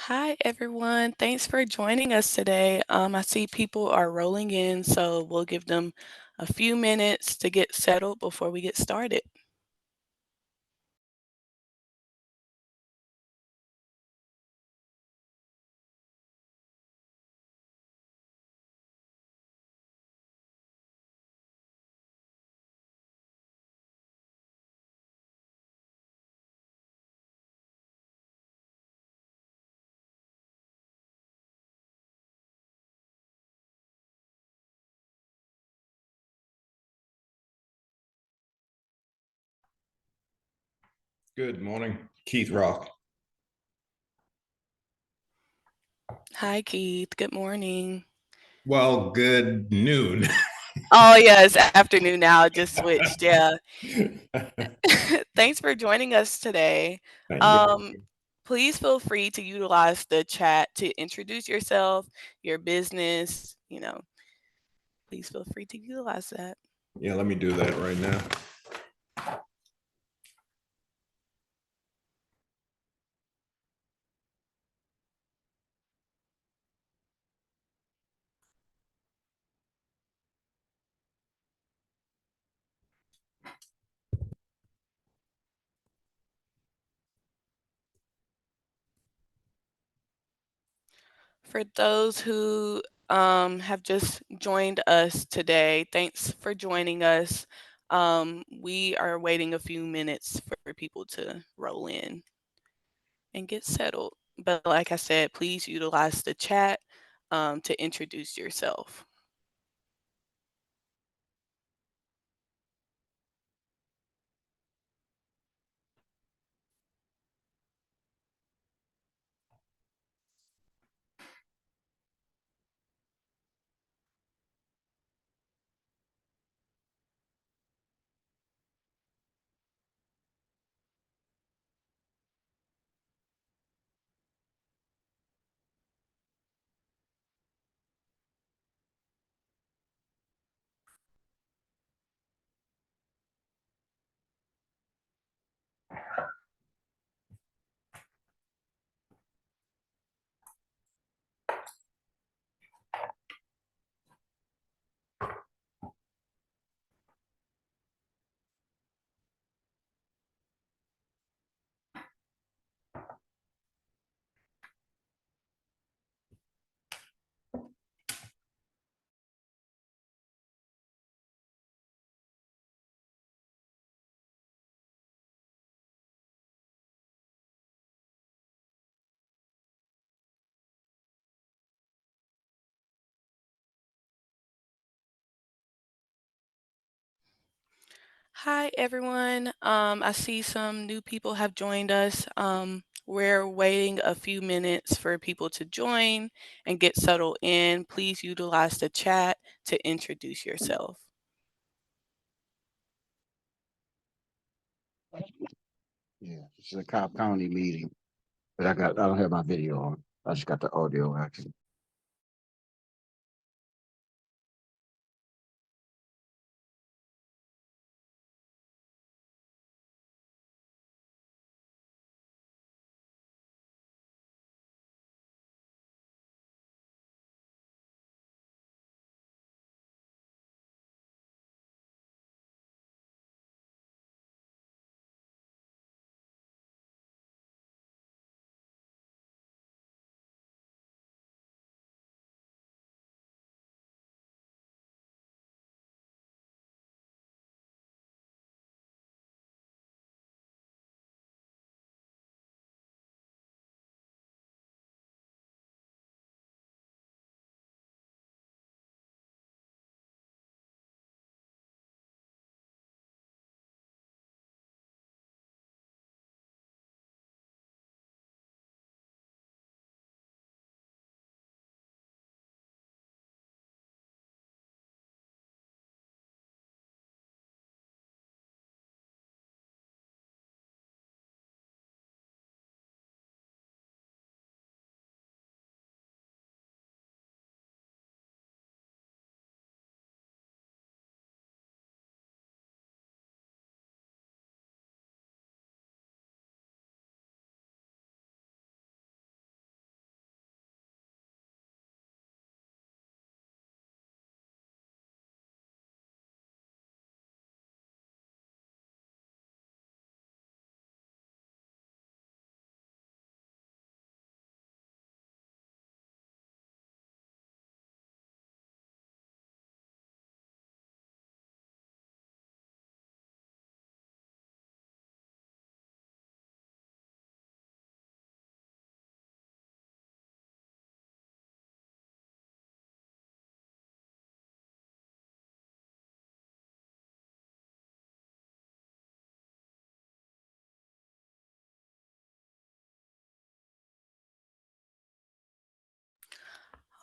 Hi, everyone. Thanks for joining us today. I see people are rolling in, so we'll give them a few minutes to get settled before we get started. Good morning, Keith Rock. Hi, Keith. Good morning. Well, good noon. Oh, yeah, it's afternoon now. I just switched. Yeah. Thanks for joining us today. Um, Please feel free to utilize the chat to introduce yourself, your business. Please feel free to utilize that. Yeah, let me do that right now. For those who have just joined us today, thanks for joining us. We are waiting a few minutes for people to roll in and get settled. But like I said, please utilize the chat to introduce yourself. Hi, everyone. I see some new people have joined us. We're waiting a few minutes for people to join and get settled in. Please utilize the chat to introduce yourself. Yeah, it's a Cobb County meeting, but I don't have my video on. I just got the audio actually.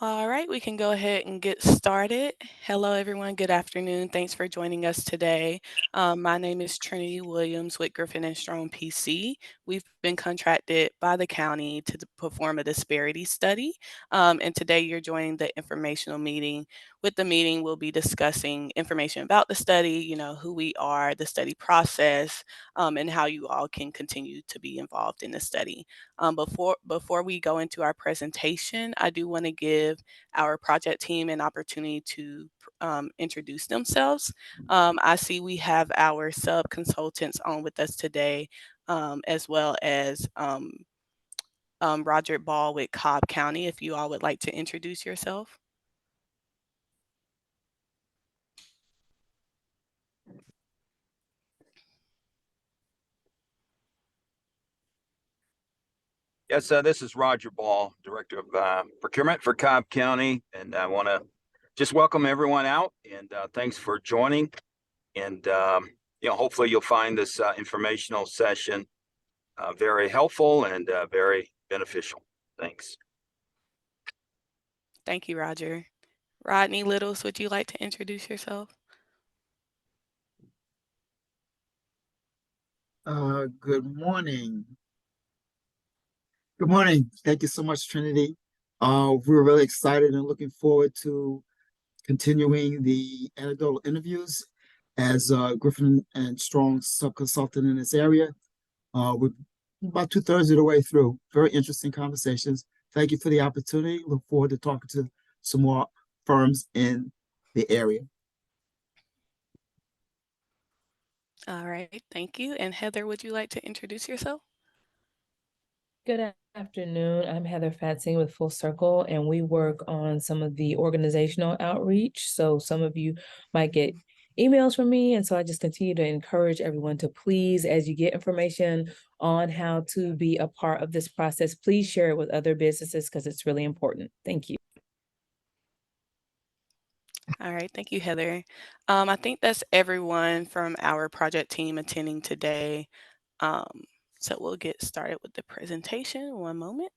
All right, we can go ahead and get started. Hello, everyone. Good afternoon. Thanks for joining us today. My name is Trinity Williams with Griffin and Strong PC. We've been contracted by the county to perform a disparity study. And today you're joining the informational meeting. With the meeting, we'll be discussing information about the study, who we are, the study process, and how you all can continue to be involved in the study. Before we go into our presentation, I do want to give our project team an opportunity to introduce themselves. I see we have our sub consultants on with us today, as well as Roger Ball with Cobb County. If you all would like to introduce yourself. Yes, this is Roger Ball, Director of Procurement for Cobb County, and I want to just welcome everyone out and thanks for joining. And hopefully you'll find this informational session very helpful and very beneficial. Thanks. Thank you, Roger. Rodney Littles, would you like to introduce yourself? Good morning. Good morning. Thank you so much, Trinity. We're really excited and looking forward to continuing the anecdotal interviews as Griffin and Strong sub-consultant in this area. We're about 2/3 of the way through. Very interesting conversations. Thank you for the opportunity. Look forward to talking to some more firms in the area. All right, thank you. And Heather, would you like to introduce yourself? Good afternoon. I'm Heather Fatzing with Full Circle, and we work on some of the organizational outreach. So some of you might get emails from me. And so I just continue to encourage everyone to please, as you get information on how to be a part of this process, please share it with other businesses because it's really important. Thank you. All right, thank you, Heather. I think that's everyone from our project team attending today. Um, so we'll get started with the presentation. One moment.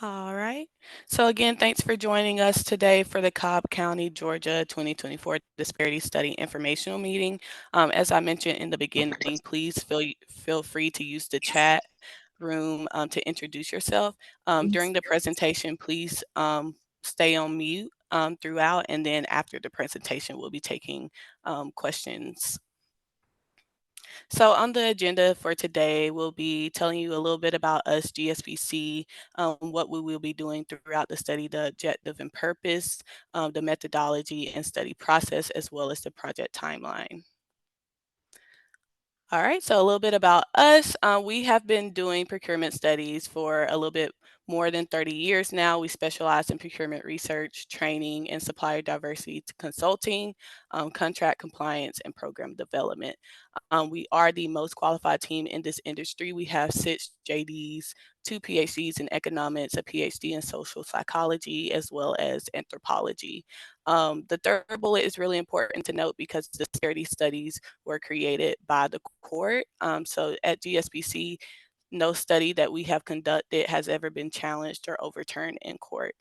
All right. So again, thanks for joining us today for the Cobb County, Georgia 2024 Disparity Study Informational Meeting. As I mentioned in the beginning, please feel free to use the chat room to introduce yourself. During the presentation, please stay on mute throughout, and then after the presentation, we'll be taking questions. So on the agenda for today, we'll be telling you a little bit about us, GSBC, what we will be doing throughout the study, the objective and purpose, the methodology and study process, as well as the project timeline. All right, so a little bit about us. We have been doing procurement studies for a little bit more than 30 years now. We specialize in procurement research, training, and supplier diversity consulting, contract compliance, and program development. We are the most qualified team in this industry. We have 6 JDs, 2 PhDs in economics, a PhD in social psychology, as well as anthropology. The third bullet is really important to note because the disparity studies were created by the court. So at GSBC, no study that we have conducted has ever been challenged or overturned in court.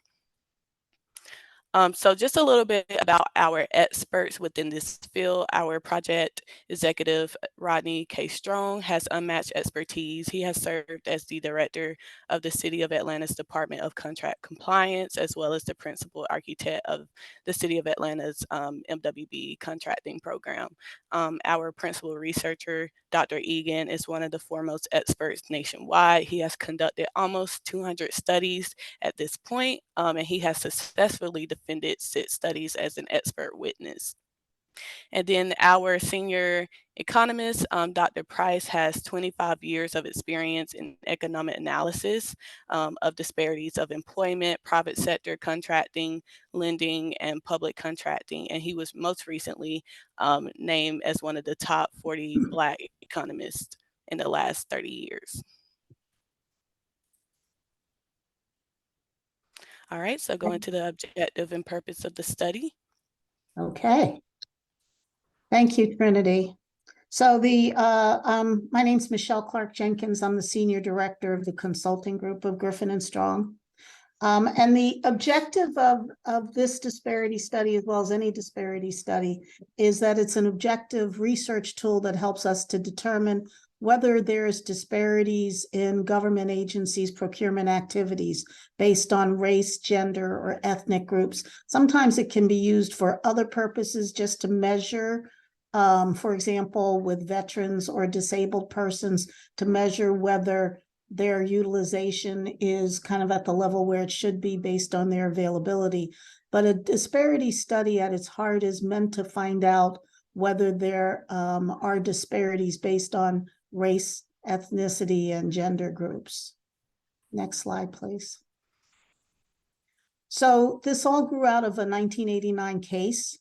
So just a little bit about our experts within this field. Our project executive, Rodney K. Strong, has unmatched expertise. He has served as the director of the City of Atlanta's Department of Contract Compliance, as well as the principal architect of the City of Atlanta's MWB contracting program. Our principal researcher, Dr. Egan, is one of the foremost experts nationwide. He has conducted almost 200 studies at this point, and he has successfully defended 6 studies as an expert witness. And then our senior economist, Dr. Price, has 25 years of experience in economic analysis of disparities of employment, private sector contracting, lending, and public contracting. And he was most recently named as one of the top 40 Black economists in the last 30 years. All right, so going to the objective and purpose of the study. Okay. Thank you, Trinity. So my name's Michelle Clark Jenkins. I'm the Senior Director of the Consulting Group of Griffin and Strong. And the objective of this disparity study, as well as any disparity study, is that it's an objective research tool that helps us to determine whether there's disparities in government agencies' procurement activities based on race, gender, or ethnic groups. Sometimes it can be used for other purposes, just to measure, for example, with veterans or disabled persons, to measure whether their utilization is kind of at the level where it should be based on their availability. But a disparity study at its heart is meant to find out whether there are disparities based on race, ethnicity, and gender groups. Next slide, please. So this all grew out of a 1989 case,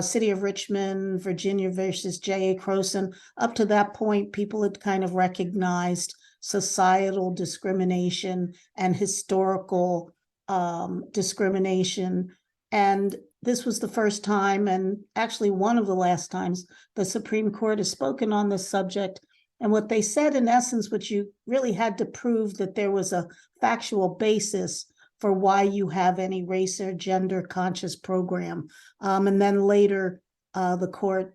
City of Richmond, Virginia versus J.A. Croson. Up to that point, people had kind of recognized societal discrimination and historical discrimination. And this was the first time, and actually one of the last times, the Supreme Court has spoken on this subject. And what they said, in essence, which you really had to prove that there was a factual basis for why you have any race or gender conscious program. And then later, the court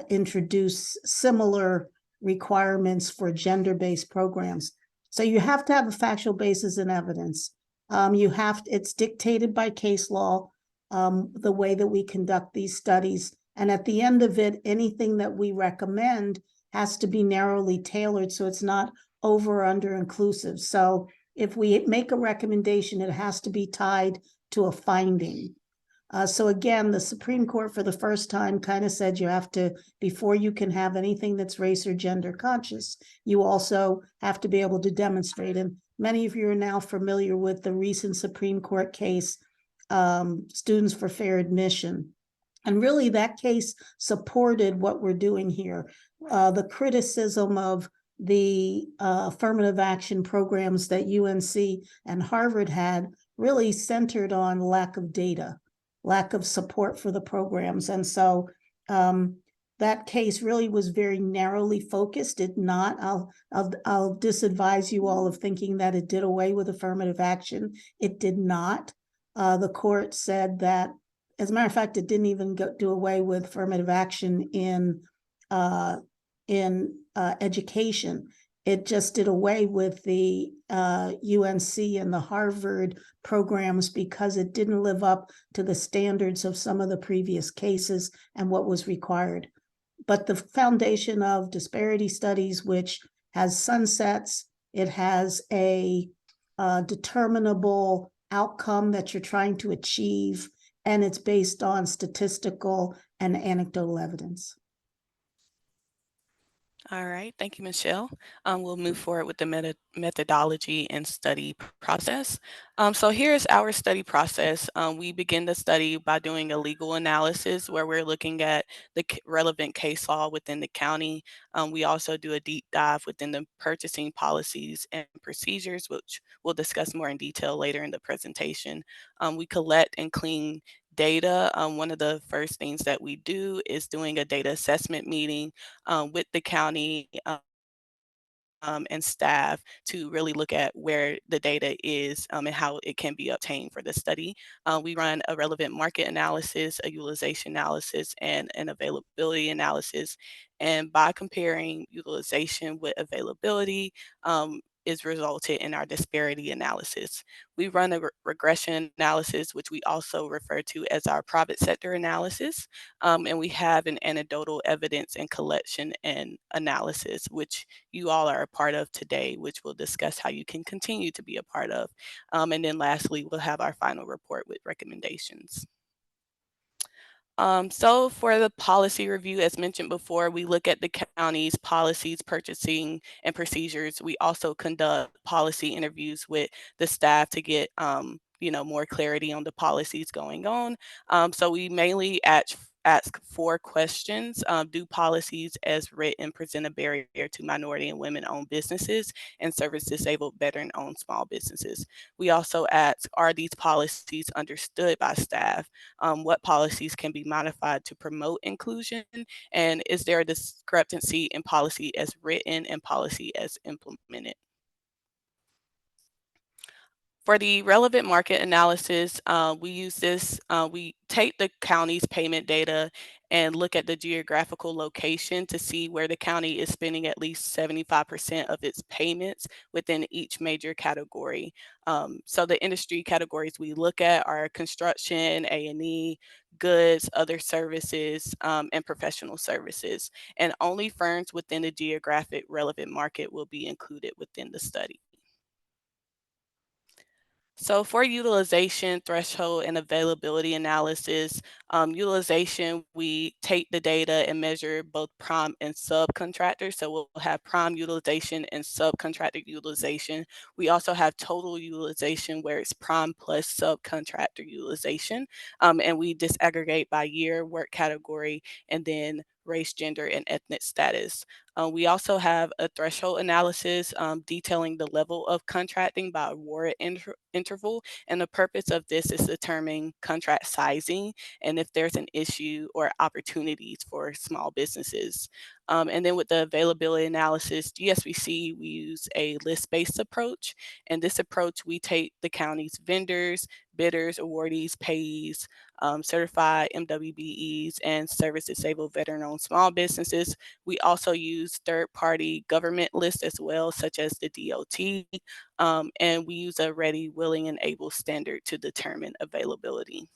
introduced similar requirements for gender-based programs. So you have to have a factual basis in evidence. It's dictated by case law, the way that we conduct these studies. And at the end of it, anything that we recommend has to be narrowly tailored, so it's not over or under inclusive. So if we make a recommendation, it has to be tied to a finding. So again, the Supreme Court for the first time kind of said you have to, before you can have anything that's race or gender conscious, you also have to be able to demonstrate. And many of you are now familiar with the recent Supreme Court case, Students for Fair Admission. And really that case supported what we're doing here. The criticism of the affirmative action programs that UNC and Harvard had really centered on lack of data, lack of support for the programs. And so that case really was very narrowly focused. It not, I'll disadvise you all of thinking that it did away with affirmative action. It did not. The court said that, as a matter of fact, it didn't even do away with affirmative action in education. It just did away with the UNC and the Harvard programs because it didn't live up to the standards of some of the previous cases and what was required. But the foundation of disparity studies, which has sunsets, it has a determinable outcome that you're trying to achieve, and it's based on statistical and anecdotal evidence. All right, thank you, Michelle. We'll move forward with the methodology and study process. So here's our study process. We begin the study by doing a legal analysis where we're looking at the relevant case law within the county. We also do a deep dive within the purchasing policies and procedures, which we'll discuss more in detail later in the presentation. We collect and clean data. One of the first things that we do is doing a data assessment meeting with the county and staff to really look at where the data is and how it can be obtained for the study. We run a relevant market analysis, a utilization analysis, and an availability analysis. And by comparing utilization with availability, is resulted in our disparity analysis. We run a regression analysis, which we also refer to as our private sector analysis, and we have an anecdotal evidence and collection and analysis, which you all are a part of today, which we'll discuss how you can continue to be a part of. And then lastly, we'll have our final report with recommendations. So for the policy review, as mentioned before, we look at the county's policies, purchasing, and procedures. We also conduct policy interviews with the staff to get more clarity on the policies going on. So we mainly ask 4 questions. Do policies as written present a barrier to minority and women-owned businesses and service disabled veteran-owned small businesses? We also ask, are these policies understood by staff? What policies can be modified to promote inclusion? And is there a discrepancy in policy as written and policy as implemented? For the relevant market analysis, we use this, we take the county's payment data and look at the geographical location to see where the county is spending at least 75% of its payments within each major category. So the industry categories we look at are construction, A&E, goods, other services, and professional services. And only firms within the geographic relevant market will be included within the study. So for utilization, threshold, and availability analysis, utilization, we take the data and measure both prime and subcontractors. So we'll have prime utilization and subcontractor utilization. We also have total utilization where it's prime plus subcontractor utilization. And we disaggregate by year, work category, and then race, gender, and ethnic status. We also have a threshold analysis detailing the level of contracting by award interval. And the purpose of this is determining contract sizing and if there's an issue or opportunities for small businesses. And then with the availability analysis, GSBC, we use a list-based approach. And this approach, we take the county's vendors, bidders, awardees, payees, certified MWBEs, and service disabled veteran-owned small businesses. We also use third-party government lists as well, such as the DOT, and we use a ready, willing, and able standard to determine availability.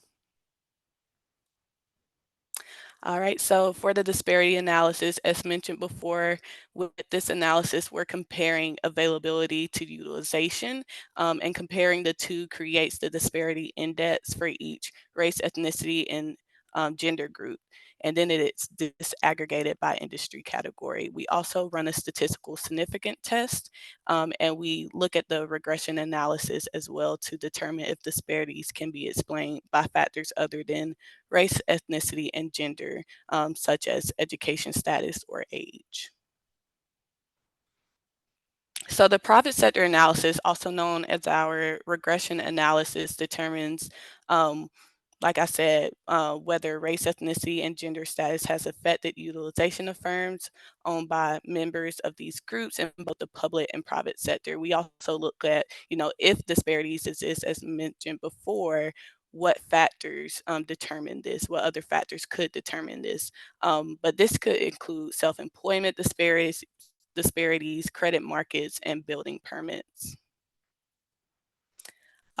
All right, so for the disparity analysis, as mentioned before, with this analysis, we're comparing availability to utilization, and comparing the two creates the disparity index for each race, ethnicity, and gender group. And then it's disaggregated by industry category. We also run a statistical significant test, and we look at the regression analysis as well to determine if disparities can be explained by factors other than race, ethnicity, and gender, such as education status or age. So the private sector analysis, also known as our regression analysis, determines, like I said, whether race, ethnicity, and gender status has affected utilization of firms owned by members of these groups in both the public and private sector. We also look at, if disparities exist, as mentioned before, what factors determine this, what other factors could determine this. But this could include self-employment disparities, credit markets, and building permits.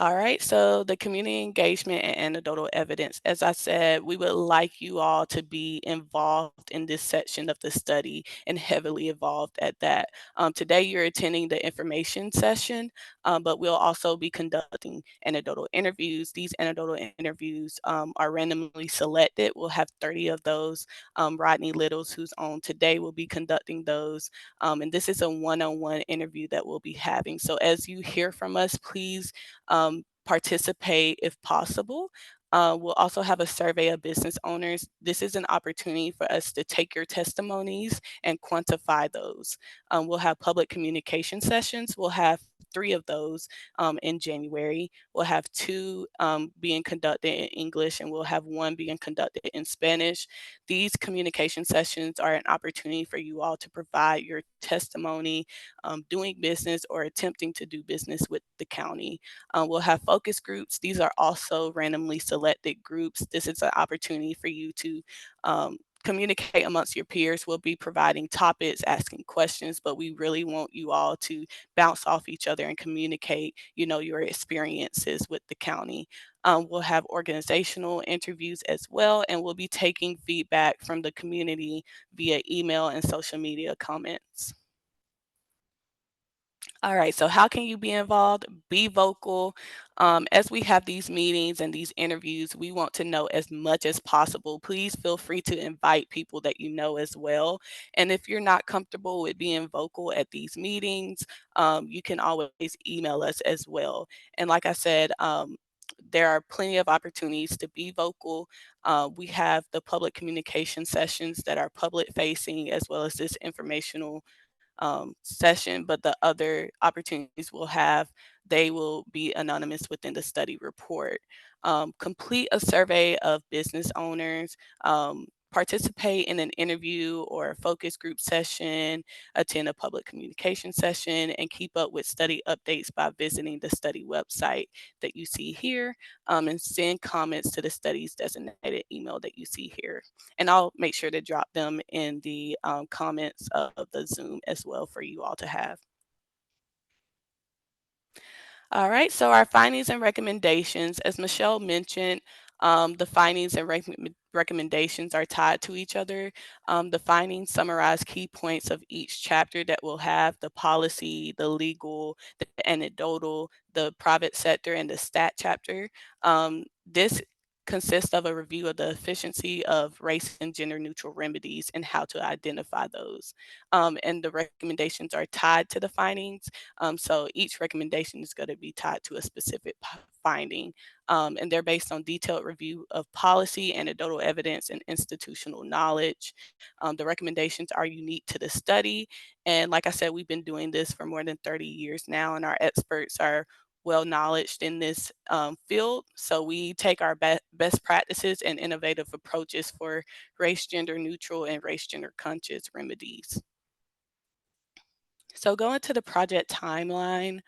All right, so the community engagement and anecdotal evidence. As I said, we would like you all to be involved in this section of the study and heavily involved at that. Today, you're attending the information session, but we'll also be conducting anecdotal interviews. These anecdotal interviews are randomly selected. We'll have 30 of those. Rodney Littles, who's on today, will be conducting those. And this is a one-on-one interview that we'll be having. So as you hear from us, please participate if possible. We'll also have a survey of business owners. This is an opportunity for us to take your testimonies and quantify those. We'll have public communication sessions. We'll have 3 of those in January. We'll have 2 being conducted in English, and we'll have 1 being conducted in Spanish. These communication sessions are an opportunity for you all to provide your testimony, doing business or attempting to do business with the county. We'll have focus groups. These are also randomly selected groups. This is an opportunity for you to communicate amongst your peers. We'll be providing topics, asking questions, but we really want you all to bounce off each other and communicate, your experiences with the county. We'll have organizational interviews as well, and we'll be taking feedback from the community via email and social media comments. All right, so how can you be involved? Be vocal. As we have these meetings and these interviews, we want to know as much as possible. Please feel free to invite people that you know as well. And if you're not comfortable with being vocal at these meetings, you can always email us as well. And like I said, there are plenty of opportunities to be vocal. We have the public communication sessions that are public facing, as well as this informational session, but the other opportunities we'll have, they will be anonymous within the study report. Complete a survey of business owners, participate in an interview or a focus group session, attend a public communication session, and keep up with study updates by visiting the study website that you see here, and send comments to the study's designated email that you see here. And I'll make sure to drop them in the comments of the Zoom as well for you all to have. All right, so our findings and recommendations, as Michelle mentioned, the findings and recommendations are tied to each other. The findings summarize key points of each chapter that will have the policy, the legal, the anecdotal, the private sector, and the stat chapter. This consists of a review of the efficiency of race and gender neutral remedies and how to identify those. And the recommendations are tied to the findings. So each recommendation is going to be tied to a specific finding, and they're based on detailed review of policy, anecdotal evidence, and institutional knowledge. The recommendations are unique to the study. And like I said, we've been doing this for more than 30 years now, and our experts are well knowledged in this field. So we take our best practices and innovative approaches for race, gender neutral, and race, gender conscious remedies. So going to the project timeline.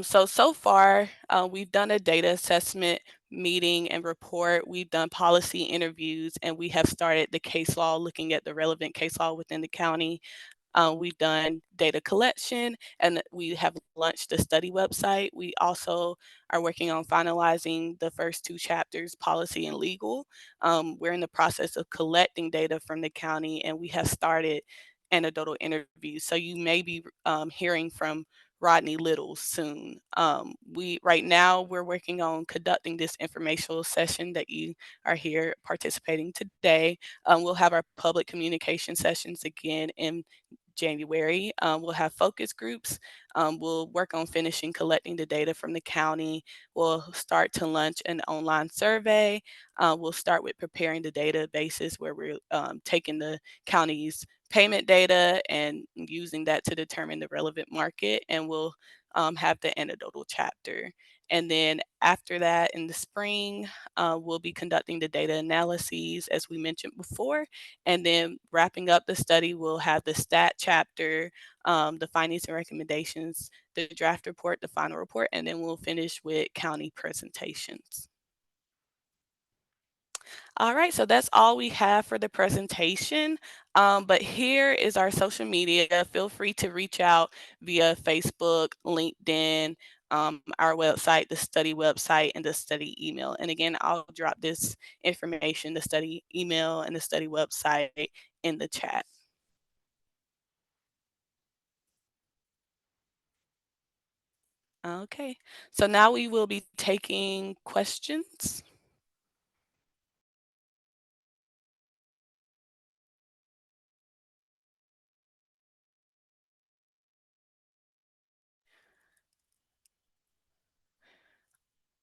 So far, we've done a data assessment meeting and report. We've done policy interviews, and we have started the case law, looking at the relevant case law within the county. We've done data collection, and we have launched the study website. We also are working on finalizing the first two chapters, policy and legal. We're in the process of collecting data from the county, and we have started anecdotal interviews. So you may be hearing from Rodney Little soon. Right now we're working on conducting this informational session that you are here participating today. We'll have our public communication sessions again in January. We'll have focus groups. We'll work on finishing collecting the data from the county. We'll start to launch an online survey. We'll start with preparing the databases where we're taking the county's payment data and using that to determine the relevant market. And we'll have the anecdotal chapter. And then after that, in the spring, we'll be conducting the data analyses, as we mentioned before. And then wrapping up the study, we'll have the stat chapter, the findings and recommendations, the draft report, the final report, and then we'll finish with county presentations. All right, so that's all we have for the presentation. But here is our social media. Feel free to reach out via Facebook, LinkedIn, our website, the study website, and the study email. And again, I'll drop this information, the study email and the study website, in the chat. Okay, so now we will be taking questions.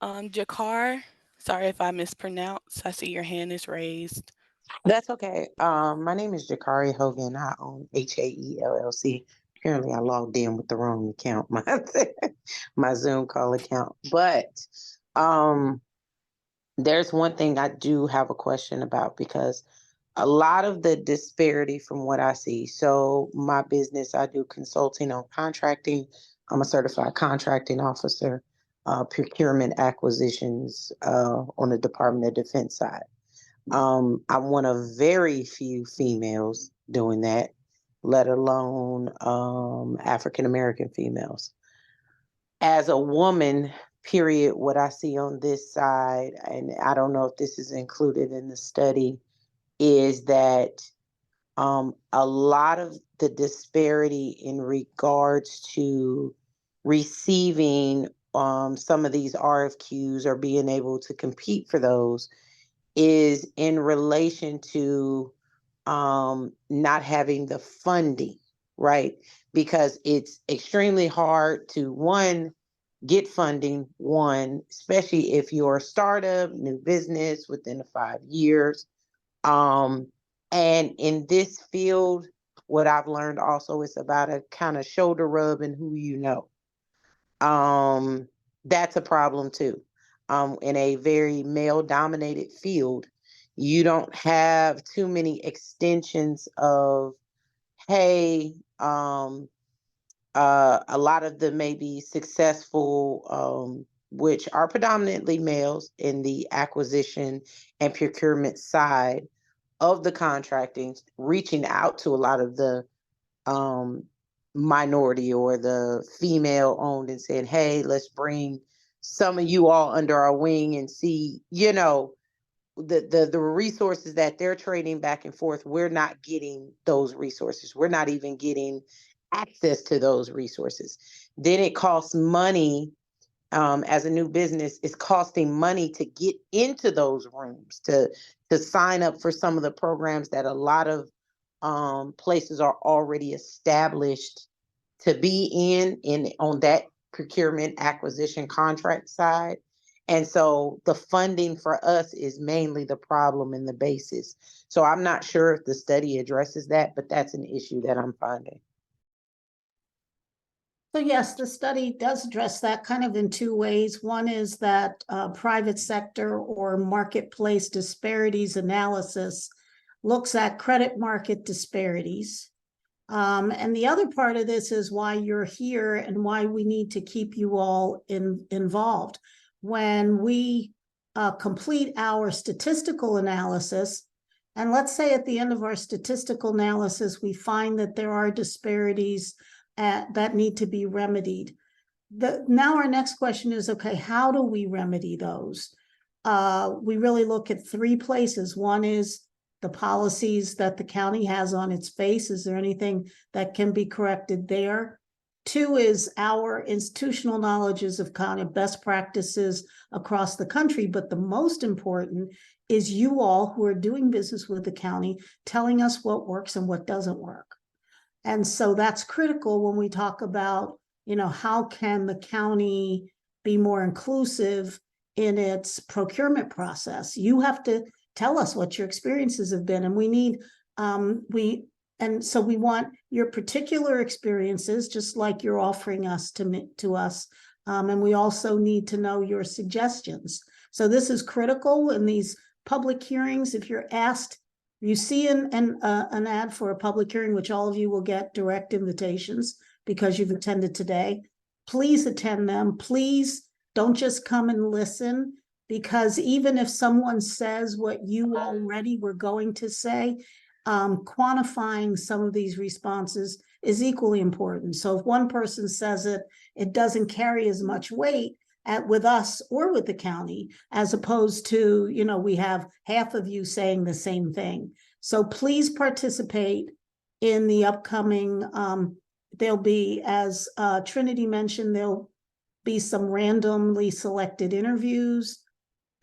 Jakar, sorry if I mispronounced. I see your hand is raised. That's okay. My name is Jakari Hogan. I own HAE LLC. Apparently, I logged in with the wrong account, my Zoom call account. But there's one thing I do have a question about, because a lot of the disparity from what I see. So my business, I do consulting on contracting. I'm a certified contracting officer, procurement acquisitions on the Department of Defense side. I'm one of very few females doing that, let alone African American females. As a woman, period, what I see on this side, and I don't know if this is included in the study, is that a lot of the disparity in regards to receiving some of these RFQs or being able to compete for those is in relation to not having the funding, right? Because it's extremely hard to, one, get funding, one, especially if you're a startup, new business within the 5 years. And in this field, what I've learned also is about a kind of shoulder rub and who you know. That's a problem too. In a very male dominated field, you don't have too many extensions of, hey, a lot of the maybe successful, which are predominantly males in the acquisition and procurement side of the contracting, reaching out to a lot of the um, minority or the female owned and saying, hey, let's bring some of you all under our wing and see, the resources that they're trading back and forth. We're not getting those resources. We're not even getting access to those resources. Then it costs money. As a new business, it's costing money to get into those rooms, to sign up for some of the programs that a lot of places are already established to be in on that procurement acquisition contract side. And so the funding for us is mainly the problem and the basis. So I'm not sure if the study addresses that, but that's an issue that I'm finding. So yes, the study does address that kind of in two ways. One is that private sector or marketplace disparities analysis looks at credit market disparities. And the other part of this is why you're here and why we need to keep you all involved. When we complete our statistical analysis, and let's say at the end of our statistical analysis, we find that there are disparities that need to be remedied. Now our next question is, okay, how do we remedy those? We really look at three places. One is the policies that the county has on its face. Is there anything that can be corrected there? Two is our institutional knowledges of kind of best practices across the country. But the most important is you all who are doing business with the county telling us what works and what doesn't work. And so that's critical when we talk about, how can the county be more inclusive in its procurement process? You have to tell us what your experiences have been, and we need, and so we want your particular experiences, just like you're offering us to us. And we also need to know your suggestions. So this is critical in these public hearings. If you're asked, you see an ad for a public hearing, which all of you will get direct invitations because you've attended today. Please attend them. Please don't just come and listen, because even if someone says what you already were going to say, quantifying some of these responses is equally important. So if one person says it, it doesn't carry as much weight with us or with the county, as opposed to, we have half of you saying the same thing. So please participate in the upcoming, there'll be, as Trinity mentioned, there'll be some randomly selected interviews.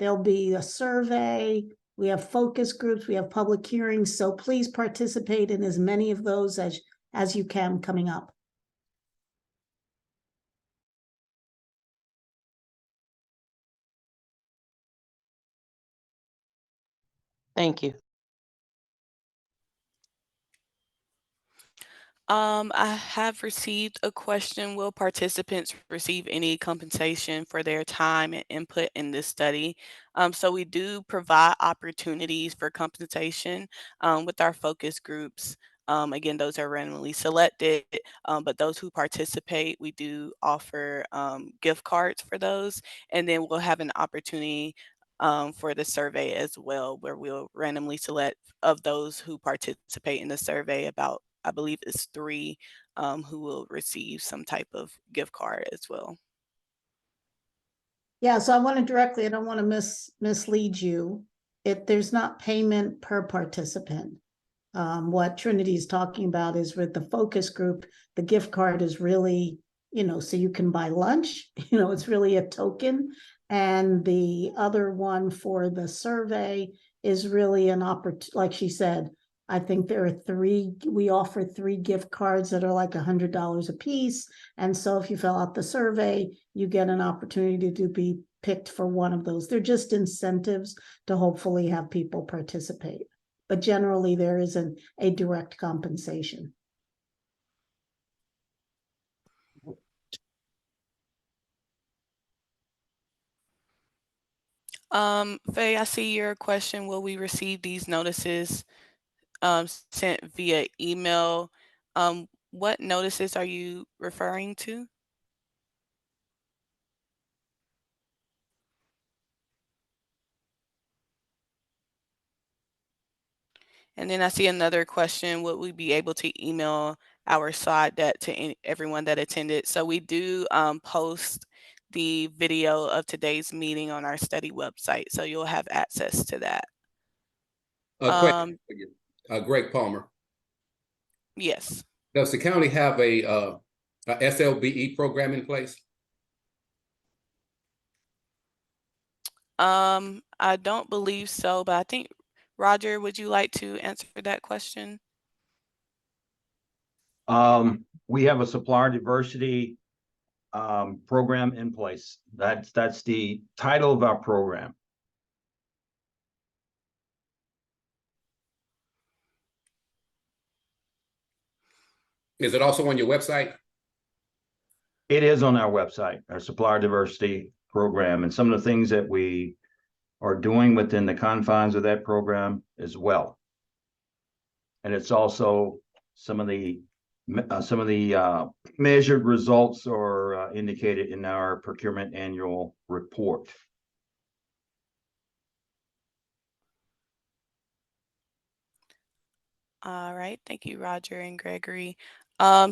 There'll be a survey. We have focus groups, we have public hearings. So please participate in as many of those as you can coming up. Thank you. I have received a question. Will participants receive any compensation for their time and input in this study? So we do provide opportunities for compensation with our focus groups. Again, those are randomly selected, but those who participate, we do offer gift cards for those. And then we'll have an opportunity for the survey as well, where we'll randomly select of those who participate in the survey. About, I believe it's 3 who will receive some type of gift card as well. Yeah, so I want to directly, I don't want to mislead you. There's not payment per participant. What Trinity is talking about is with the focus group, the gift card is really, so you can buy lunch, it's really a token. And the other one for the survey is really an opportunity, like she said, I think there are we offer 3 gift cards that are like $100 a piece. And so if you fill out the survey, you get an opportunity to be picked for one of those. They're just incentives to hopefully have people participate. But generally there isn't a direct compensation. Faye, I see your question. Will we receive these notices sent via email? What notices are you referring to? And then I see another question. Would we be able to email our slide deck to everyone that attended? So we do post the video of today's meeting on our study website. So you'll have access to that. Greg Palmer. Yes. Does the county have a SLBE program in place? I don't believe so, but I think, Roger, would you like to answer that question? We have a supplier diversity program in place. That's the title of our program. Is it also on your website? It is on our website, our supplier diversity program, and some of the things that we are doing within the confines of that program as well. And it's also some of the measured results are indicated in our procurement annual report. All right, thank you, Roger and Gregory.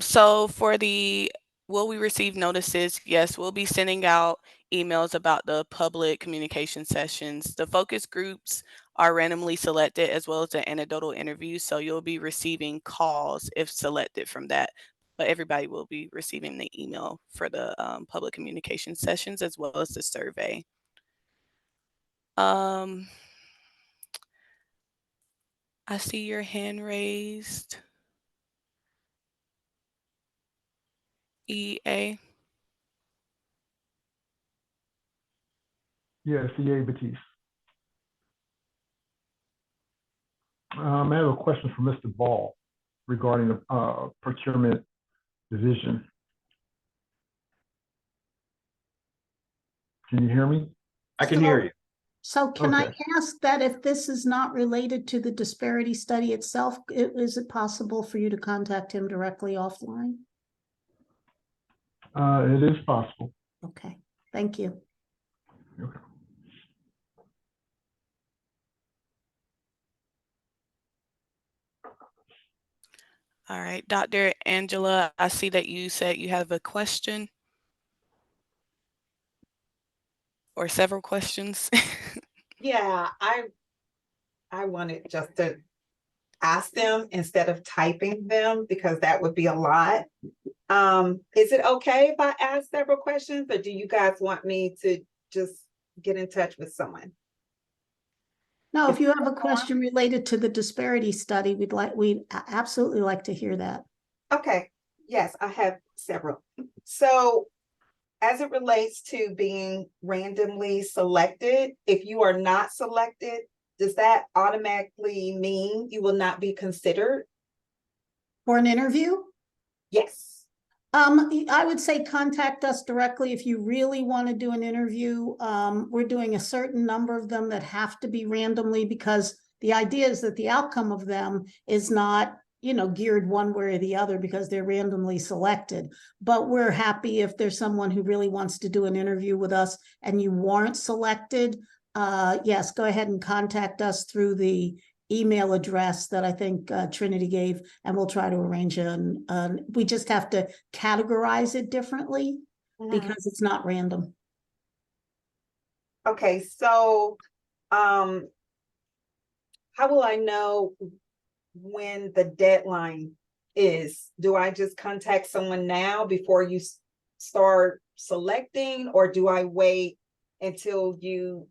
So for the will we receive notices? Yes, we'll be sending out emails about the public communication sessions. The focus groups are randomly selected as well as the anecdotal interviews. So you'll be receiving calls if selected from that. But everybody will be receiving the email for the public communication sessions as well as the survey. I see your hand raised. EA. Yes, EA Batiste. I have a question for Mr. Ball regarding the procurement division. Can you hear me? I can hear you. So can I Okay. ask that if this is not related to the disparity study itself, is it possible for you to contact him directly offline? It is possible. Okay, thank you. Okay. All right, Dr. Angela, I see that you said you have a question or several questions. Yeah, I wanted just to ask them instead of typing them because that would be a lot. Is it okay if I ask several questions, or do you guys want me to just get in touch with someone? No, if you have a question related to the disparity study, we'd absolutely like to hear that. Okay, yes, I have several. So as it relates to being randomly selected, if you are not selected, does that automatically mean you will not be considered? For an interview? Yes. I would say contact us directly if you really want to do an interview. We're doing a certain number of them that have to be randomly because the idea is that the outcome of them is not, geared one way or the other because they're randomly selected. But we're happy if there's someone who really wants to do an interview with us and you weren't selected. Yes, go ahead and contact us through the email address that I think Trinity gave, and we'll try to arrange we just have to categorize it differently because it's not random. Okay, so how will I know when the deadline is? Do I just contact someone now before you start selecting, or do I wait until you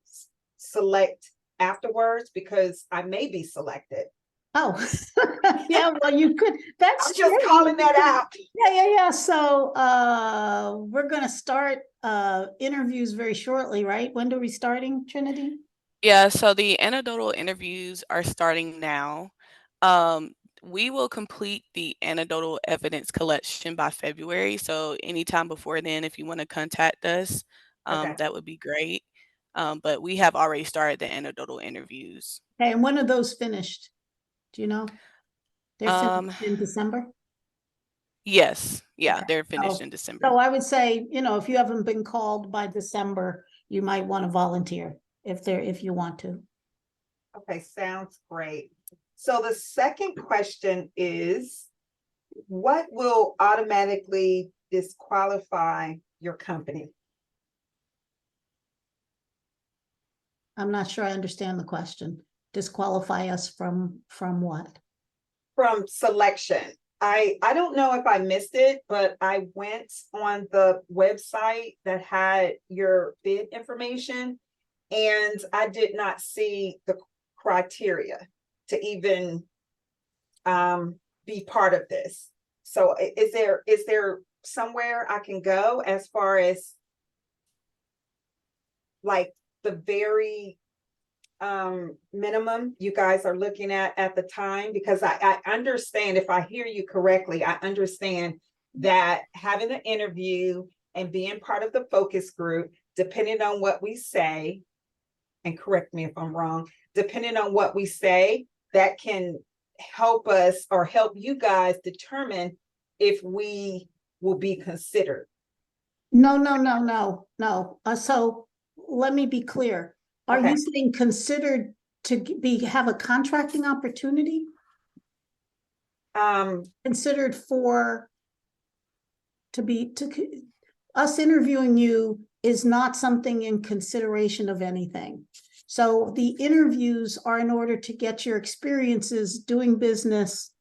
select afterwards because I may be selected? Oh, yeah, well, you could, that's I'm just true. calling that out. Yeah. So, we're gonna start, interviews very shortly, right? When are we starting, Trinity? Yeah, so the anecdotal interviews are starting now. Um, we will complete the anecdotal evidence collection by February. So anytime before then, if you want to contact us, Okay. that would be great. But we have already started the anecdotal interviews. Okay, and when are those finished? Do you know? They're Um, finished in December? yes, yeah, Okay. they're finished So, in December. so I would say, if you haven't been called by December, you might want to volunteer if you want to. Okay, sounds great. So the second question is, what will automatically disqualify your company I'm not sure I understand the question. Disqualify us from what? from selection? I don't know if I missed it, but I went on the website that had your bid information, and I did not see the criteria to even be part of this. So is there somewhere I can go as far as like the very minimum you guys are looking at the time? Because I understand, if I hear you correctly, I understand that having an interview and being part of the focus group, depending on what we say, and correct me if I'm wrong, depending on what we say, that can help us or help you guys determine if we will be considered. No. So let me be clear. Are Okay. you saying considered to have a contracting opportunity? Considered us interviewing you is not something in consideration of anything. So the interviews are in order to get your experiences doing business,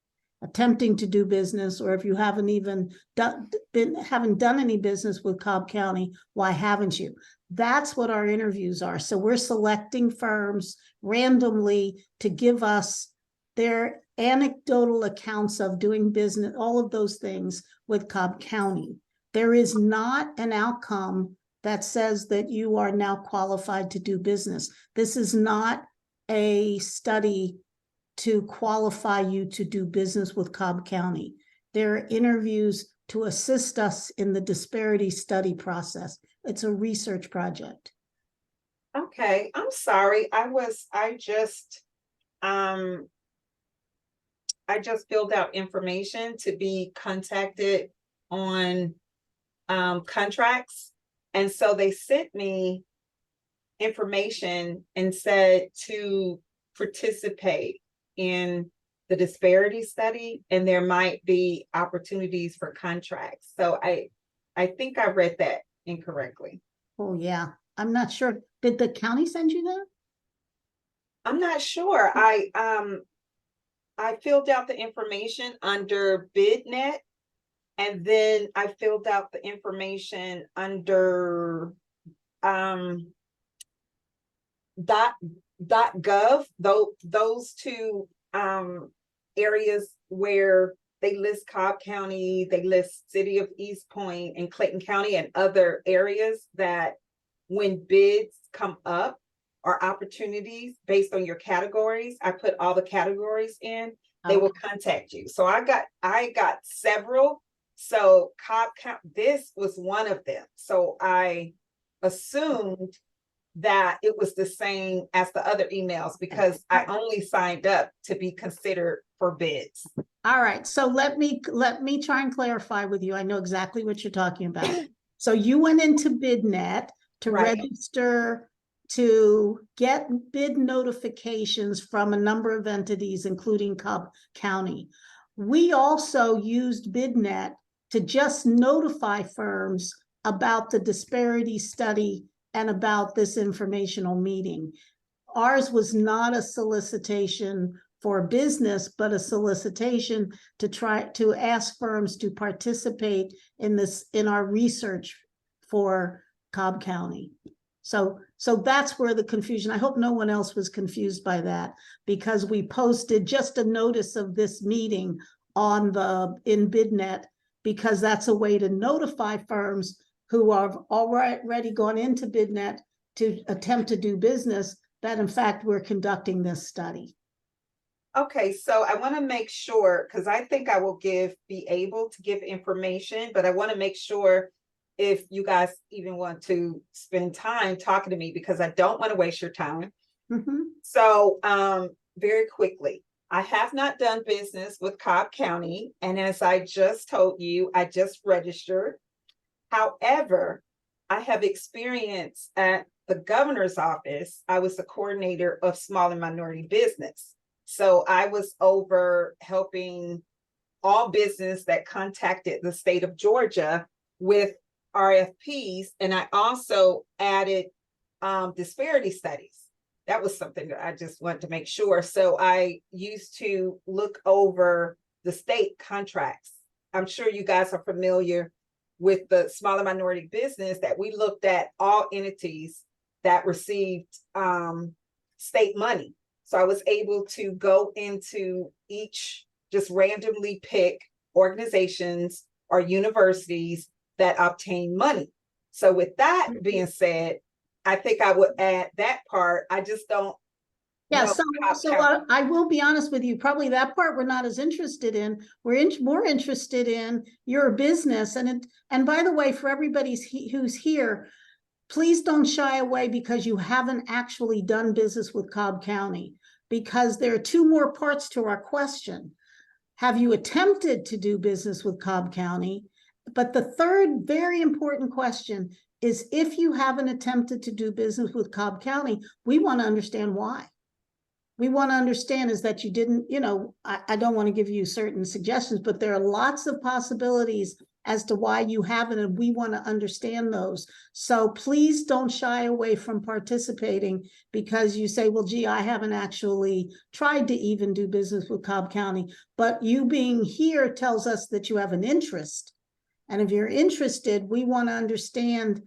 attempting to do business, or if you haven't even haven't done any business with Cobb County, why haven't you? That's what our interviews are. So we're selecting firms randomly to give us their anecdotal accounts of doing business, all of those things with Cobb County. There is not an outcome that says that you are now qualified to do business. This is not a study to qualify you to do business with Cobb County. There are interviews to assist us in the disparity study process. It's a research project. Okay, I'm sorry. I just filled out information to be contacted on contracts. And so they sent me information and said to participate in the disparity study, and there might be opportunities for contracts. So I think I read that incorrectly. Oh yeah, I'm not sure. Did the county send you that? I'm not sure. I filled out the information under BidNet, and then I filled out the information under .gov, those two areas where they list Cobb County, they list City of East Point and Clayton County and other areas that when bids come up or opportunities based on your categories, I put all the categories in, they will contact you. So I got several. So Cobb County, this was one of them. So I assumed that it was the same as the other emails because I only signed up to be considered for bids. All right, so let me try and clarify with you. I know exactly what you're talking about. So you went into BidNet to register to get bid notifications from a number of entities, including Cobb County. We also used BidNet to just notify firms about the disparity study and about this informational meeting. Ours was not a solicitation for business, but a solicitation to try to ask firms to participate in our research for Cobb County. So that's where the confusion, I hope no one else was confused by that, because we posted just a notice of this meeting in BidNet, because that's a way to notify firms who have already gone into BidNet to attempt to do business that in fact we're conducting this study. Okay, so I want to make sure, because I think I will be able to give information, but I want to make sure if you guys even want to spend time talking to me, because I don't want to waste your time. So very quickly, I have not done business with Cobb County. And as I just told you, I just registered. However, I have experience at the governor's office. I was the coordinator of small and minority business. So I was over helping all business that contacted the state of Georgia with RFPs. And I also added disparity studies. That was something that I just wanted to make sure. So I used to look over the state contracts. I'm sure you guys are familiar with the smaller minority business, that we looked at all entities that received state money. So I was able to go into each, just randomly pick organizations or universities that obtain money. So with that being said, I think I would add that part. I just don't. Yeah, so I will be honest with you, probably that part we're not as interested in. We're more interested in your business. And by the way, for everybody who's here, please don't shy away because you haven't actually done business with Cobb County, because there are two more parts to our question. Have you attempted to do business with Cobb County? But the third very important question is, if you haven't attempted to do business with Cobb County, we want to understand why. We want to understand is that you didn't, I don't want to give you certain suggestions, but there are lots of possibilities as to why you haven't, and we want to understand those. So please don't shy away from participating because you say, well, gee, I haven't actually tried to even do business with Cobb County, but you being here tells us that you have an interest. And if you're interested, we want to understand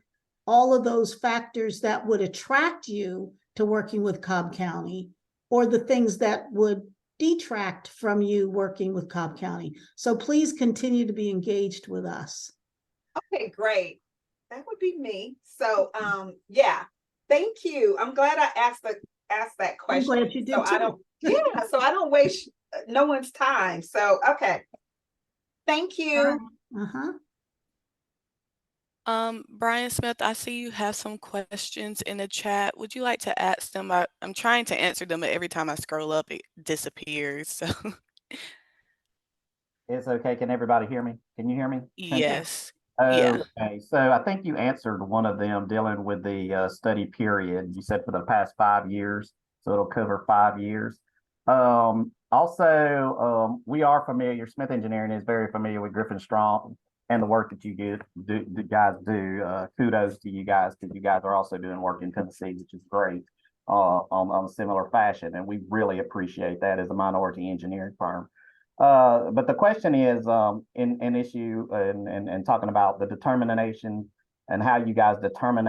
all of those factors that would attract you to working with Cobb County, or the things that would detract from you working with Cobb County. So please continue to be engaged with us. Okay, great. That would be me. So yeah, thank you. I'm glad I asked that question. I'm glad you did so too. so I don't waste no one's time. So okay. Thank you. Brian Smith, I see you have some questions in the chat. Would you like to ask them? I'm trying to answer them, but every time I scroll up, it disappears. So It's okay. Can everybody hear me? Can you hear me? yes. Okay. Yeah. So I think you answered one of them dealing with the study period. You said for the past 5 years, so it'll cover 5 years. Also, we are familiar, Smith Engineering is very familiar with Griffin Strong and the work that you guys do. Kudos to you guys, because you guys are also doing work in Tennessee, which is great on a similar fashion. And we really appreciate that as a minority engineering firm. But the question is in issue and talking about the determination and how you guys determine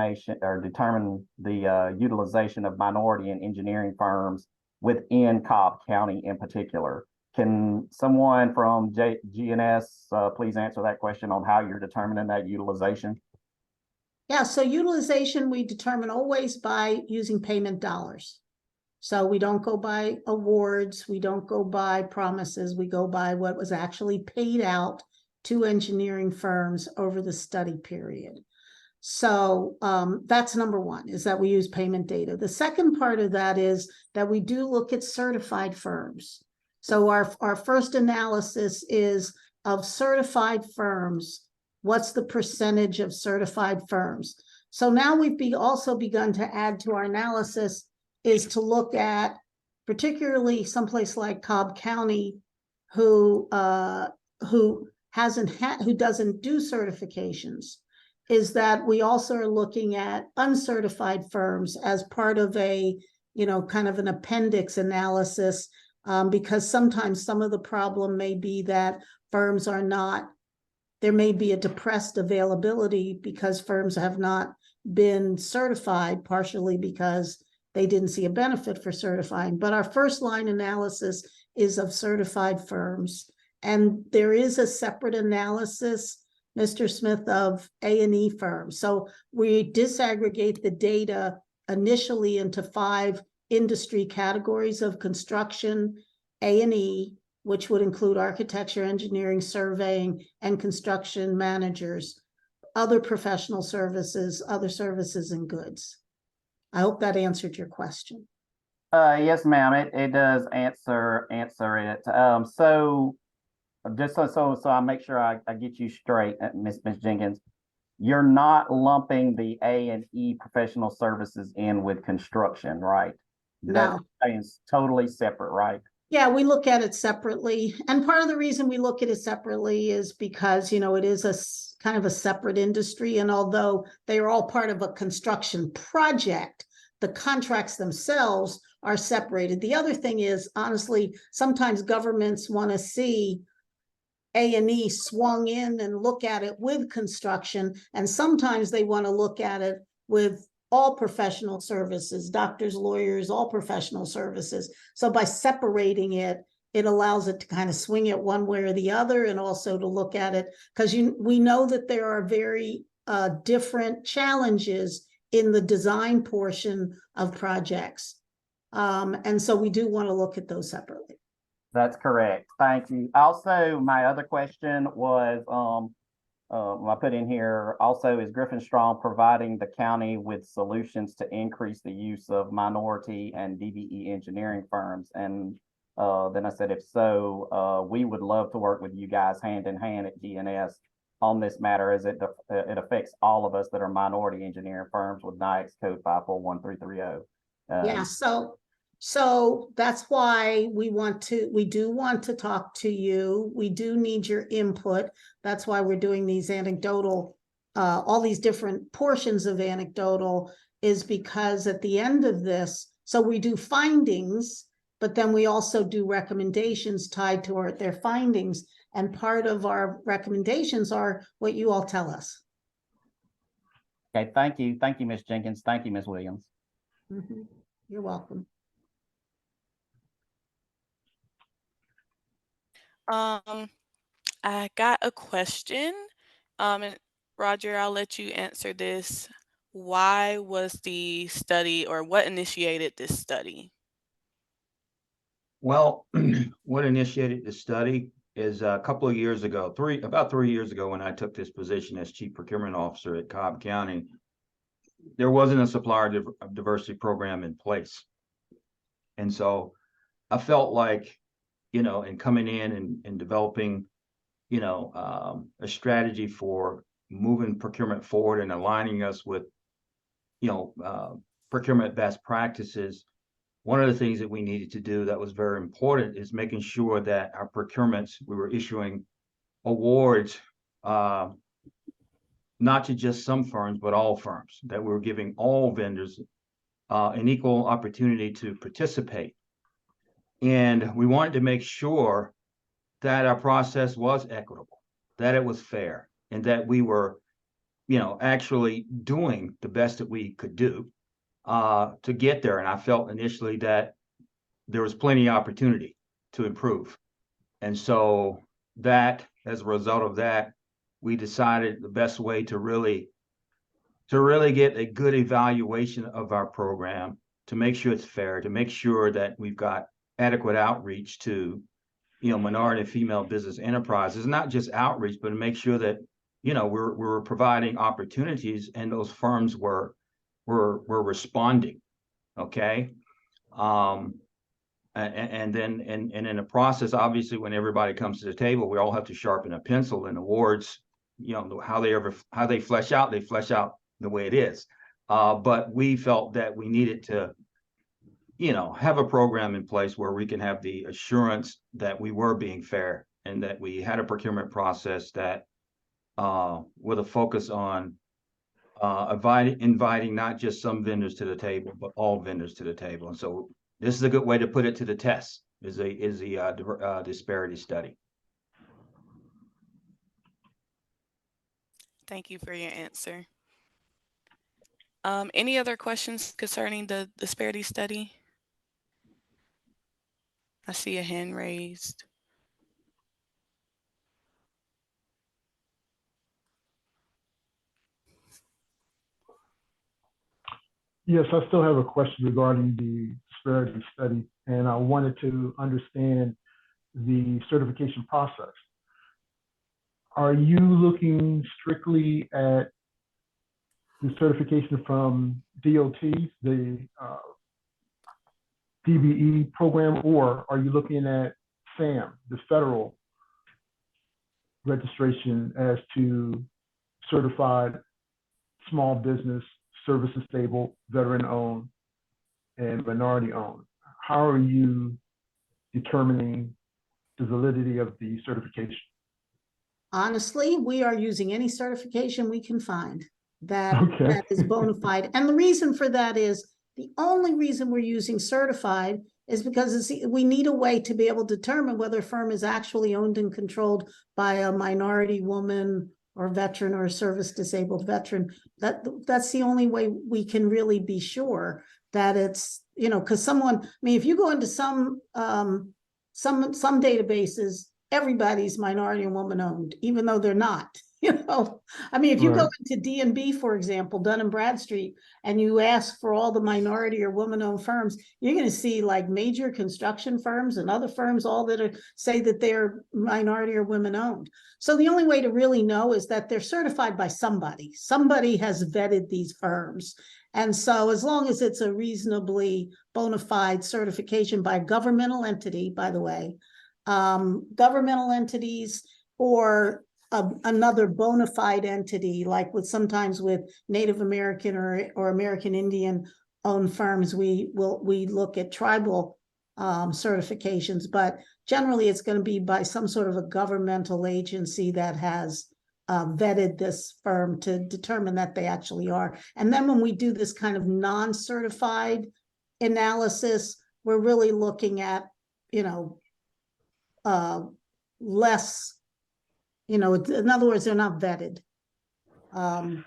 the utilization of minority and engineering firms within Cobb County in particular. Can someone from GNS please answer that question on how you're determining that utilization? Yeah, so utilization we determine always by using payment dollars. So we don't go by awards, we don't go by promises, we go by what was actually paid out to engineering firms over the study period. So that's number one, is that we use payment data. The second part of that is that we do look at certified firms. So our first analysis is of certified firms. What's the percentage of certified firms? So now we've also begun to add to our analysis is to look at particularly someplace like Cobb County, who doesn't do certifications, is that we also are looking at uncertified firms as part of a, kind of an appendix analysis, because sometimes some of the problem may be that firms are not, there may be a depressed availability because firms have not been certified, partially because they didn't see a benefit for certifying. But our first line analysis is of certified firms. And there is a separate analysis, Mr. Smith, of A&E firms. So we disaggregate the data initially into 5 industry categories of construction, A&E, which would include architecture, engineering, surveying, and construction managers, other professional services, other services and goods. I hope that answered your question. Yes, ma'am, it does answer it. So just so I make sure I get you straight, Miss Jenkins, you're not lumping the A&E professional services in with construction, right? No. That's totally separate, right? Yeah, we look at it separately. And part of the reason we look at it separately is because, you know, it is a kind of a separate industry. And although they are all part of a construction project, the contracts themselves are separated. The other thing is, honestly, sometimes governments want to see A&E swung in and look at it with construction. And sometimes they want to look at it with all professional services, doctors, lawyers, all professional services. So by separating it, it allows it to kind of swing it one way or the other, and also to look at it, because we know that there are very different challenges in the design portion of projects. And so we do want to look at those separately. That's correct. Thank you. Also, my other question was, I put in here also, is Griffin Strong providing the county with solutions to increase the use of minority and DBE engineering firms? And then I said, if so, we would love to work with you guys hand in hand at GNS on this matter, as it affects all of us that are minority engineering firms with NIAX code 541330. Yeah, so that's why we do want to talk to you. We do need your input. That's why we're doing these anecdotal, all these different portions of anecdotal, is because at the end of this, so we do findings, but then we also do recommendations tied to their findings. And part of our recommendations are what you all tell us. Okay, thank you. Thank you, Ms. Jenkins. Thank you, Ms. Williams. Mm-hmm. You're welcome. I got a question. And Roger, I'll let you answer this. Why was the study, or what initiated this study? Well, what initiated the study is a couple of years ago, about 3 years ago, when I took this position as Chief Procurement Officer at Cobb County, there wasn't a supplier diversity program in place. And so I felt like, you know, in coming in and developing, you know, a strategy for moving procurement forward and aligning us with, you know, procurement best practices, one of the things that we needed to do that was very important is making sure that our procurements, we were issuing awards, not to just some firms, but all firms, that we were giving all vendors an equal opportunity to participate. And we wanted to make sure that our process was equitable, that it was fair, and that we were, you know, actually doing the best that we could do to get there. And I felt initially that there was plenty of opportunity to improve. And so that, as a result of that, we decided the best way to really get a good evaluation of our program, to make sure it's fair, to make sure that we've got adequate outreach to, you know, minority and female business enterprises, not just outreach, but to make sure that, you know, we're providing opportunities and those firms were responding. Okay. And then in the process, obviously, when everybody comes to the table, we all have to sharpen a pencil, and awards, you know, how they flesh out the way it is. But we felt that we needed to, you know, have a program in place where we can have the assurance that we were being fair, and that we had a procurement process that with a focus on inviting not just some vendors to the table, but all vendors to the table. And so this is a good way to put it to the test, is the disparity study. Thank you for your answer. Any other questions concerning the disparity study? I see a hand raised. Yes, I still have a question regarding the disparity study, and I wanted to understand the certification process. Are you looking strictly at the certification from DOT, the DBE program, or are you looking at SAM, the federal registration as to certified small business, services stable, veteran owned, and minority owned? How are you determining the validity of the certification? Honestly, we are using any certification we can find that, Okay. that is bona fide. And the reason for that is the only reason we're using certified is because we need a way to be able to determine whether a firm is actually owned and controlled by a minority woman or veteran or a service disabled veteran. That's the only way we can really be sure that it's, you know, because someone, I mean, if you go into some databases, everybody's minority and woman owned, even though they're not. You know, I mean, if you go into D&B, for example, Dun and Bradstreet, and you ask for all the minority or woman-owned firms, you're going to see like major construction firms and other firms, all that are, say that they're minority or women-owned. So the only way to really know is that they're certified by somebody. Somebody has vetted these firms. And so as long as it's a reasonably bona fide certification by a governmental entity, by the way, governmental entities or another bona fide entity, like sometimes with Native American or American Indian owned firms, we look at tribal certifications, but generally it's going to be by some sort of a governmental agency that has vetted this firm to determine that they actually are. And then when we do this kind of non-certified analysis, we're really looking at, you know, less, you know, in other words, they're not vetted.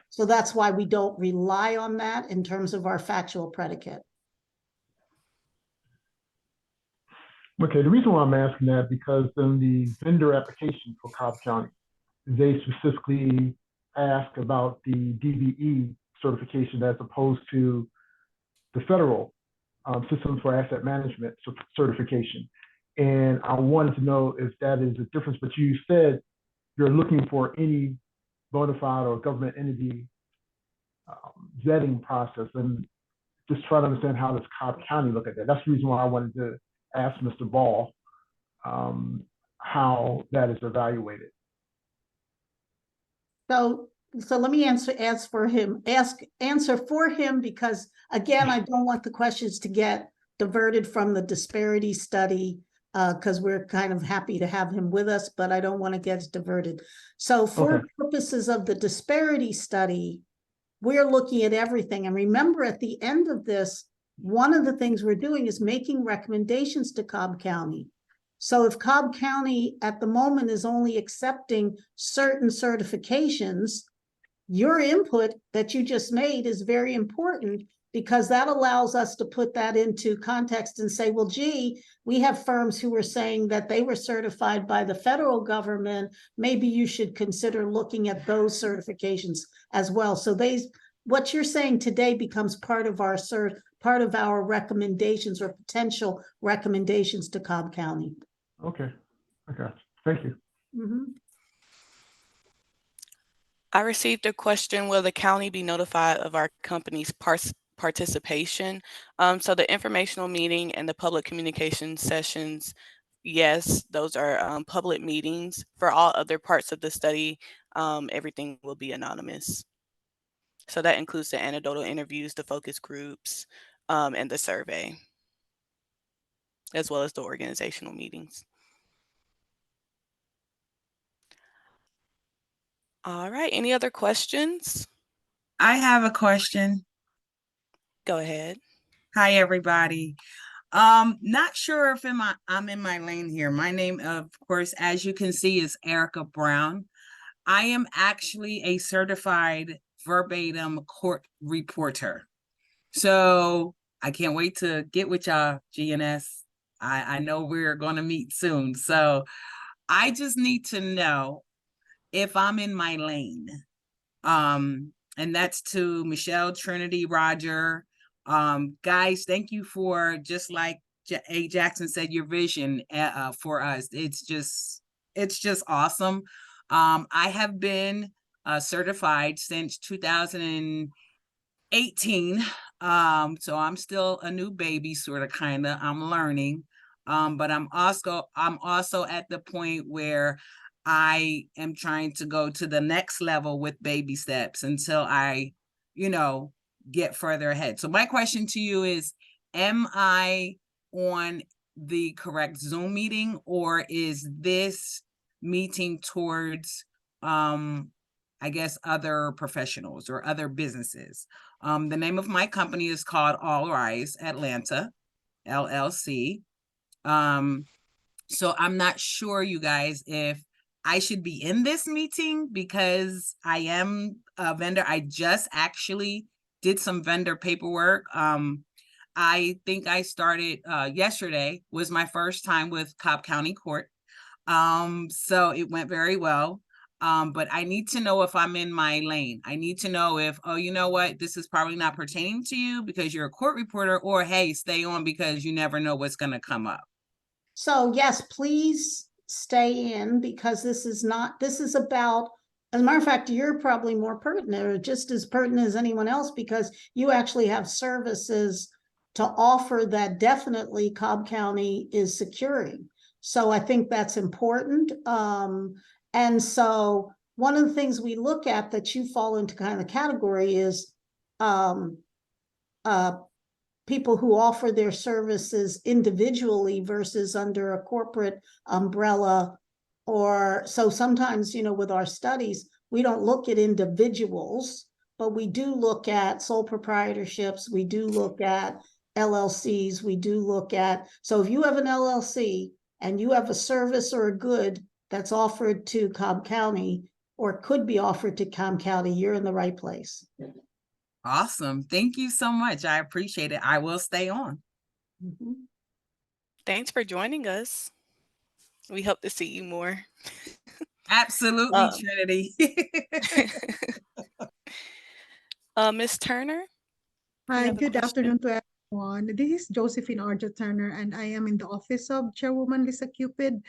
So that's why we don't rely on that in terms of our factual predicate. Okay, the reason why I'm asking that because in the vendor application for Cobb County, they specifically ask about the DBE certification as opposed to the federal Systems for Asset Management certification. And I wanted to know if that is a difference, but you said you're looking for any bona fide or government entity vetting process, and just try to understand how does Cobb County look at that. That's the reason why I wanted to ask Mr. Ball how that is evaluated. So let me answer for him because again, I don't want the questions to get diverted from the disparity study because we're kind of happy to have him with us, but I don't want to get diverted. So for purposes of the disparity study, we're looking at everything. And remember, at the end of this, one of the things we're doing is making recommendations to Cobb County. So if Cobb County at the moment is only accepting certain certifications, your input that you just made is very important because that allows us to put that into context and say, well, gee, we have firms who were saying that they were certified by the federal government. Maybe you should consider looking at those certifications as well. So what you're saying today becomes part of our recommendations or potential recommendations to Cobb County. Okay, I got you. Thank you. Mm-hmm. I received a question, will the county be notified of our company's participation? So the informational meeting and the public communication sessions, yes, those are public meetings. For all other parts of the study, everything will be anonymous. So that includes the anecdotal interviews, the focus groups, and the survey, as well as the organizational meetings. All right, any other questions? I have a question. Go ahead. Hi, everybody. Not sure if I'm in my lane here. My name, of course, as you can see, is Erica Brown. I am actually a certified verbatim court reporter. So I can't wait to get with y'all, GNS. I know we're going to meet soon. So I just need to know if I'm in my lane. And that's to Michelle, Trinity, Roger. Guys, thank you for, just like A. Jackson said, your vision for us. It's just awesome. I have been certified since 2018. So I'm still a new baby, sort of, kind of. I'm learning. But I'm also at the point where I am trying to go to the next level with baby steps until I, get further ahead. So my question to you is, am I on the correct Zoom meeting, or is this meeting towards, I guess, other professionals or other businesses? The name of my company is called All Rise Atlanta, LLC. So I'm not sure, you guys, if I should be in this meeting because I am a vendor. I just actually did some vendor paperwork. I think I started yesterday was my first time with Cobb County Court. So it went very well. But I need to know if I'm in my lane. I need to know if, oh, you know what, this is probably not pertaining to you because you're a court reporter, or hey, stay on because you never know what's going to come up. So yes, please stay in, because this is about, as a matter of fact, you're probably more pertinent, or just as pertinent as anyone else, because you actually have services to offer that definitely Cobb County is securing. So I think that's important. And so one of the things we look at that you fall into kind of the category is people who offer their services individually versus under a corporate umbrella. Or so sometimes, with our studies, we don't look at individuals, but we do look at sole proprietorships. We do look at LLCs. We do look at, so if you have an LLC and you have a service or a good that's offered to Cobb County or could be offered to Cobb County, you're in the right place. Awesome. Thank you so much. I appreciate it. I will stay on. Mm-hmm. Thanks for joining us. We hope to see you more. Absolutely, Trinity. Ms. Turner? Hi, good afternoon to everyone. This is Josephine Arjo Turner, and I am in the office of Chairwoman Lisa Cupid.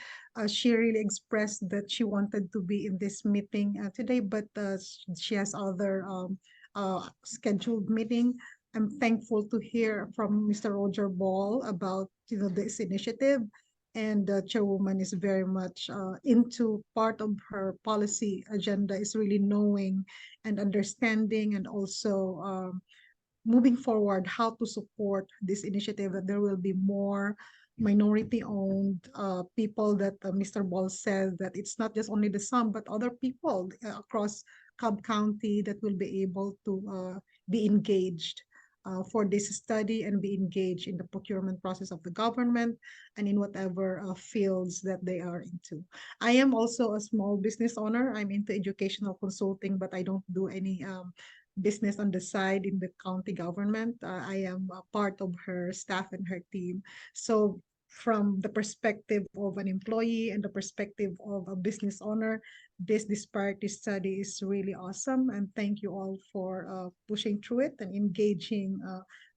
She really expressed that she wanted to be in this meeting today, but she has other scheduled meeting. I'm thankful to hear from Mr. Roger Ball about this initiative, and the Chairwoman is very much into part of her policy agenda is really knowing and understanding, and also moving forward how to support this initiative, that there will be more minority owned people, that Mr. Ball said that it's not just only the some but other people across Cobb County that will be able to be engaged for this study and be engaged in the procurement process of the government and in whatever fields that they are into. I am also a small business owner. I'm into educational consulting, but I don't do any business on the side in the county government. I am a part of her staff and her team. So from the perspective of an employee and the perspective of a business owner, this disparity study is really awesome. And thank you all for pushing through it and engaging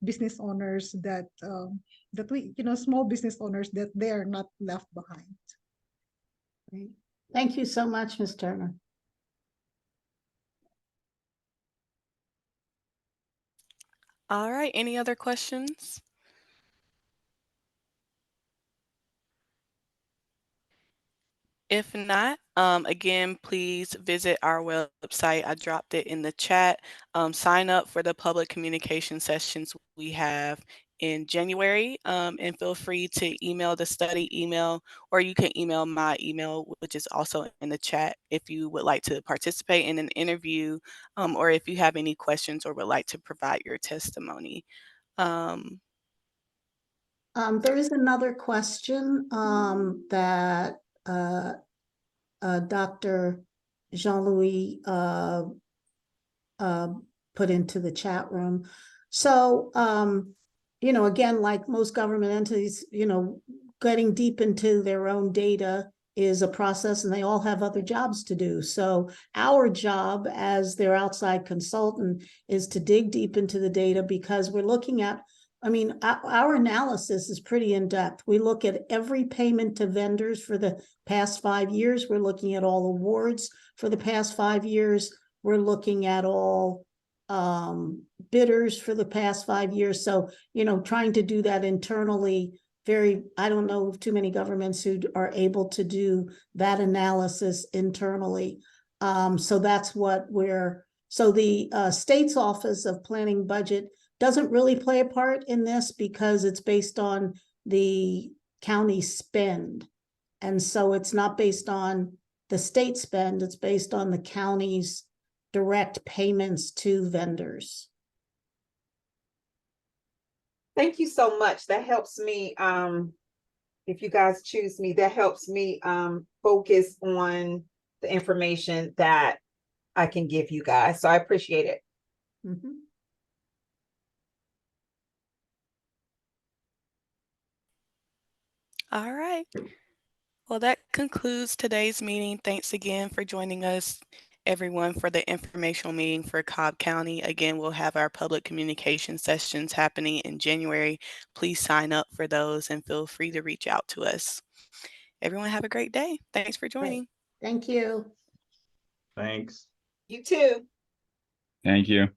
business owners that small business owners, that they are not left behind. Great. Thank you so much, Ms. Turner. All right, any other questions? If not, again, please visit our website. I dropped it in the chat. Sign up for the public communication sessions we have in January, and feel free to email the study email, or you can email my email, which is also in the chat, if you would like to participate in an interview, or if you have any questions or would like to provide your testimony. There is another question that Dr. Jean-Louis put into the chat room. So, you know, again, like most government entities, you know, getting deep into their own data is a process, and they all have other jobs to do. So our job as their outside consultant is to dig deep into the data, because we're looking at, I mean, our analysis is pretty in-depth. We look at every payment to vendors for the past 5 years. We're looking at all awards for the past 5 years. We're looking at all bidders for the past 5 years. So, you know, trying to do that internally, I don't know of too many governments who are able to do that analysis internally. So that's what so the state's Office of Planning Budget doesn't really play a part in this, because it's based on the county spend. And so it's not based on the state spend, it's based on the county's direct payments to vendors. Thank you so much. That helps me. If you guys choose me, that helps me focus on the information that I can give you guys. So I appreciate it. Mm-hmm. All right. Well, that concludes today's meeting. Thanks again for joining us, everyone, for the informational meeting for Cobb County. Again, we'll have our public communication sessions happening in January. Please sign up for those and feel free to reach out to us. Everyone have a great day. Thanks for joining. Thank you. Thanks. You too. Thank you.